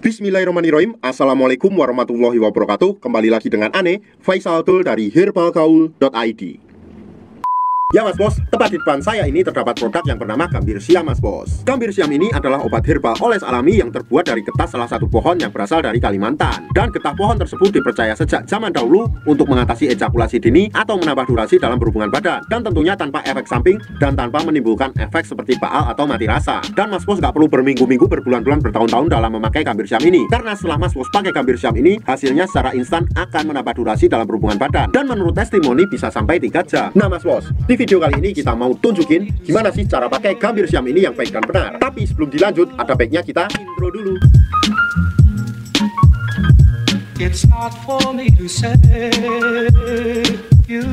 Bismillahirrahmanirrahim. Assalamualaikum warahmatullahi wabarakatuh. Kembali lagi dengan Ane, Faisal Dul dari herbalgaul.id. Ya mas bos, tepat di depan saya ini terdapat produk yang bernama Gambir Siam mas bos. Gambir Siam ini adalah obat herbal oles alami yang terbuat dari getah salah satu pohon yang berasal dari Kalimantan. Dan getah pohon tersebut dipercaya sejak zaman dahulu untuk mengatasi ejakulasi dini atau menambah durasi dalam berhubungan badan. Dan tentunya tanpa efek samping dan tanpa menimbulkan efek seperti baal atau mati rasa. Dan mas bos gak perlu berminggu-minggu, berbulan-bulan, bertahun-tahun dalam memakai Gambir Siam ini. Karena setelah mas bos pakai Gambir Siam ini, hasilnya secara instan akan menambah durasi dalam berhubungan badan. Dan menurut testimoni bisa sampai 3 jam. Nah mas bos, di video kali ini kita mau tunjukin gimana sih cara pakai Gambir Siam ini yang baik dan benar. Tapi sebelum dilanjut, ada baiknya kita intro dulu. It's hard for me to say you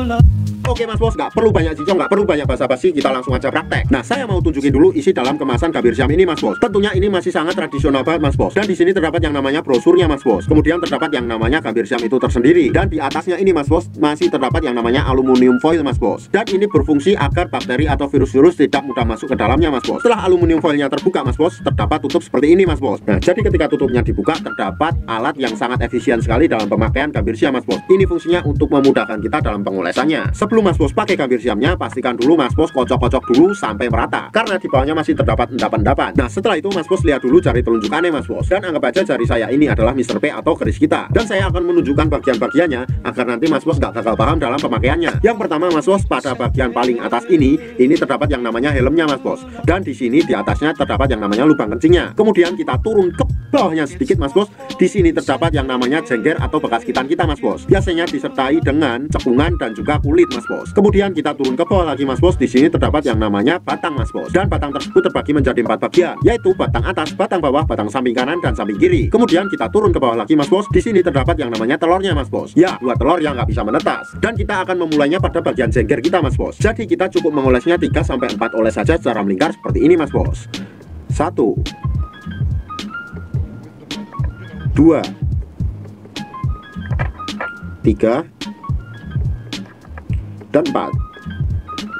love. Oke mas bos, nggak perlu banyak cincong, nggak perlu banyak basa-basi, kita langsung aja praktek. Nah, saya mau tunjukin dulu isi dalam kemasan Gambir Siam ini mas bos. Tentunya ini masih sangat tradisional banget mas bos. Dan di sini terdapat yang namanya brosurnya mas bos. Kemudian terdapat yang namanya Gambir Siam itu tersendiri. Dan di atasnya ini mas bos masih terdapat yang namanya aluminium foil mas bos. Dan ini berfungsi agar bakteri atau virus-virus tidak mudah masuk ke dalamnya mas bos. Setelah aluminium foilnya terbuka mas bos, terdapat tutup seperti ini mas bos. Nah, jadi ketika tutupnya dibuka, terdapat alat yang sangat efisien sekali dalam pemakaian Gambir Siam mas bos. Ini fungsinya untuk memudahkan kita dalam pengolesannya. Sebelum mas bos pakai Gambir Siamnya, pastikan dulu mas bos kocok-kocok dulu sampai merata, karena di bawahnya masih terdapat endapan-endapan. Nah, setelah itu mas bos lihat dulu jari telunjukannya mas bos, dan anggap aja jari saya ini adalah Mr. P atau keris kita. Dan saya akan menunjukkan bagian-bagiannya agar nanti mas bos gak gagal paham dalam pemakaiannya. Yang pertama mas bos, pada bagian paling atas ini terdapat yang namanya helmnya mas bos. Dan di sini di atasnya terdapat yang namanya lubang kencingnya. Kemudian kita turun ke bawahnya sedikit mas bos. Di sini terdapat yang namanya jengger atau bekas gitan kita mas bos. Biasanya disertai dengan cekungan dan juga kulit mas bos. Kemudian kita turun ke bawah lagi mas bos. Di sini terdapat yang namanya batang mas bos. Dan batang tersebut terbagi menjadi 4 bagian, yaitu batang atas, batang bawah, batang samping kanan, dan samping kiri. Kemudian kita turun ke bawah lagi mas bos. Di sini terdapat yang namanya telurnya mas bos. Ya, 2 telur yang nggak bisa menetas. Dan kita akan memulainya pada bagian jengger kita mas bos. Jadi kita cukup mengolesnya 3-4 oles saja secara melingkar seperti ini mas bos. 1 2 3 dan 4.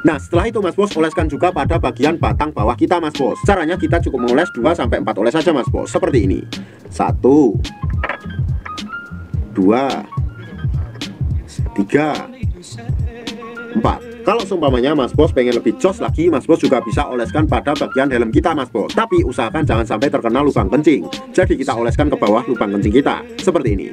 Nah, setelah itu mas bos, oleskan juga pada bagian batang bawah kita mas bos. Caranya kita cukup mengoles 2-4 oles saja mas bos, seperti ini. 1 2 3 4. Kalau seumpamanya mas bos pengen lebih jos lagi, mas bos juga bisa oleskan pada bagian helm kita mas bos. Tapi usahakan jangan sampai terkena lubang kencing. Jadi kita oleskan ke bawah lubang kencing kita, seperti ini.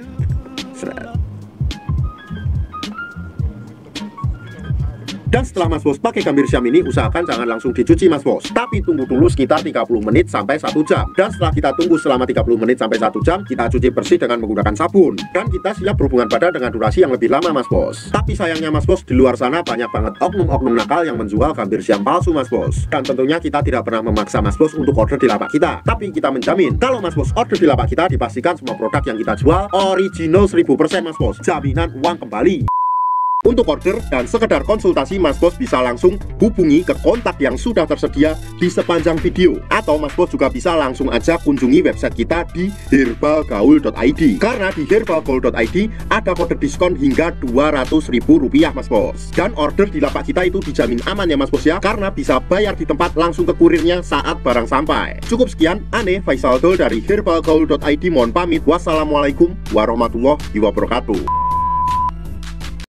Dan setelah mas bos pakai Gambir Siam ini, usahakan jangan langsung dicuci mas bos, tapi tunggu dulu sekitar 30 menit sampai 1 jam. Dan setelah kita tunggu selama 30 menit sampai 1 jam, kita cuci bersih dengan menggunakan sabun. Dan kita siap berhubungan badan dengan durasi yang lebih lama mas bos. Tapi sayangnya mas bos, di luar sana banyak banget oknum-oknum nakal yang menjual Gambir Siam palsu mas bos. Dan tentunya kita tidak pernah memaksa mas bos untuk order di lapak kita. Tapi kita menjamin, kalau mas bos order di lapak kita, dipastikan semua produk yang kita jual original 1000% mas bos. Jaminan uang kembali. Untuk order dan sekedar konsultasi, mas bos bisa langsung hubungi ke kontak yang sudah tersedia di sepanjang video. Atau mas bos juga bisa langsung aja kunjungi website kita di herbalgaul.id. Karena di herbalgaul.id ada kode diskon hingga Rp200.000 mas bos. Dan order di lapak kita itu dijamin aman ya mas bos ya, karena bisa bayar di tempat langsung ke kurirnya saat barang sampai. Cukup sekian, Ane Faisal Dul dari herbalgaul.id mohon pamit. Wassalamualaikum warahmatullahi wabarakatuh.